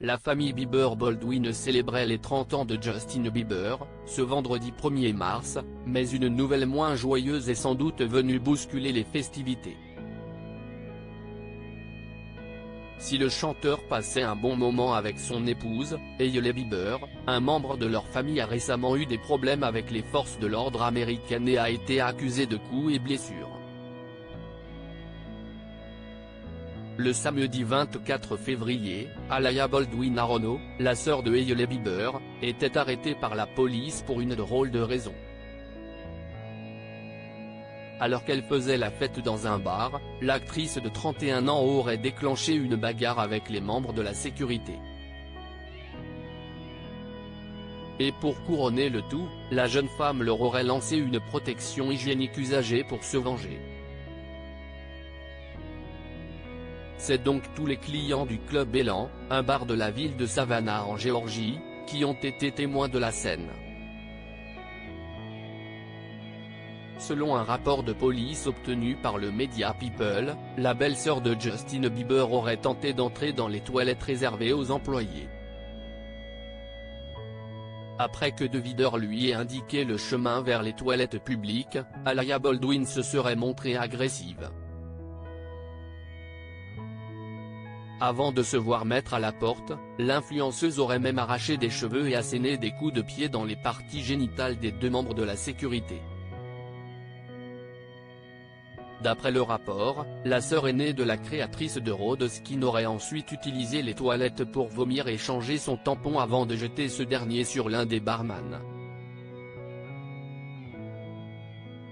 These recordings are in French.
la famille Bieber-Baldwin célébrait les 30 ans de Justin Bieber, ce vendredi 1er mars, mais une nouvelle moins joyeuse est sans doute venue bousculer les festivités. Si le chanteur passait un bon moment avec son épouse, Hailey Bieber, un membre de leur famille a récemment eu des problèmes avec les forces de l'ordre américaines et a été accusé de coups et blessures. Le samedi 24 février, Hailey Baldwin Aronow, la sœur de Hailey Bieber, était arrêtée par la police pour une drôle de raison. Alors qu'elle faisait la fête dans un bar, l'actrice de 31 ans aurait déclenché une bagarre avec les membres de la sécurité. Et pour couronner le tout, la jeune femme leur aurait lancé une protection hygiénique usagée pour se venger. C'est donc tous les clients du Club Elan, un bar de la ville de Savannah en Géorgie, qui ont été témoins de la scène. Selon un rapport de police obtenu par le média People, la belle-sœur de Justin Bieber aurait tenté d'entrer dans les toilettes réservées aux employés. Après que deux videurs lui aient indiqué le chemin vers les toilettes publiques, Hailey Baldwin se serait montrée agressive. Avant de se voir mettre à la porte, l'influenceuse aurait même arraché des cheveux et asséné des coups de pied dans les parties génitales des deux membres de la sécurité. D'après le rapport, la sœur aînée de la créatrice de Road Skin aurait ensuite utilisé les toilettes pour vomir et changer son tampon avant de jeter ce dernier sur l'un des barman.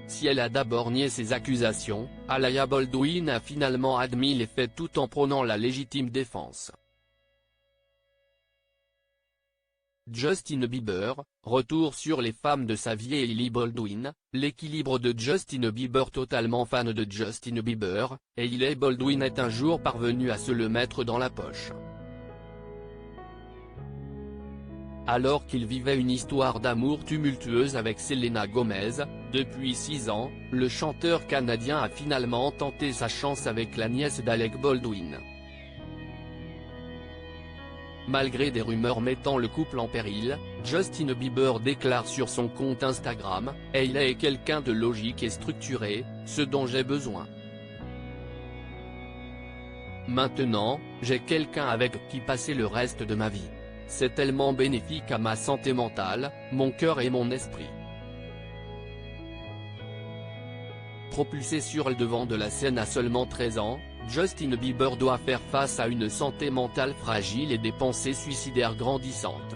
Si elle a d'abord nié ces accusations, Hailey Baldwin a finalement admis les faits tout en prônant la légitime défense. Justin Bieber, retour sur les femmes de sa vie. Hailey Baldwin, l'équilibre de Justin Bieber. Totalement fan de Justin Bieber, Hailey Baldwin est un jour parvenue à se le mettre dans la poche. Alors qu'il vivait une histoire d'amour tumultueuse avec Selena Gomez, depuis 6 ans, le chanteur canadien a finalement tenté sa chance avec la nièce d'Alec Baldwin. Malgré des rumeurs mettant le couple en péril, Justin Bieber déclare sur son compte Instagram « Hailey est quelqu'un de logique et structuré, ce dont j'ai besoin. Maintenant, j'ai quelqu'un avec qui passer le reste de ma vie. C'est tellement bénéfique à ma santé mentale, mon cœur et mon esprit. » Propulsé sur le devant de la scène à seulement 13 ans, Justin Bieber doit faire face à une santé mentale fragile et des pensées suicidaires grandissantes.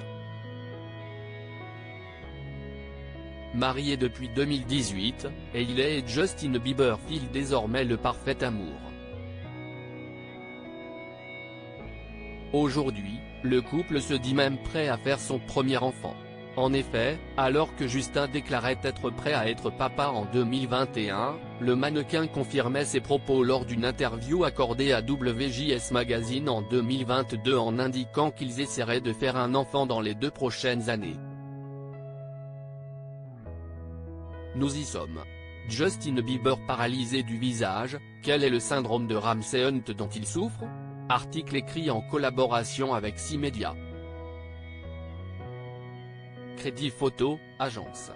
Mariés depuis 2018, Hailey et Justin Bieber filent désormais le parfait amour. Aujourd'hui, le couple se dit même prêt à faire son premier enfant. En effet, alors que Justin déclarait être prêt à être papa en 2021, le mannequin confirmait ses propos lors d'une interview accordée à WJS Magazine en 2022 en indiquant qu'ils essaieraient de faire un enfant dans les 2 prochaines années. Nous y sommes. Justin Bieber paralysé du visage, quel est le syndrome de Ramsay Hunt dont il souffre? Article écrit en collaboration avec 6 médias. Crédit Photo, agence.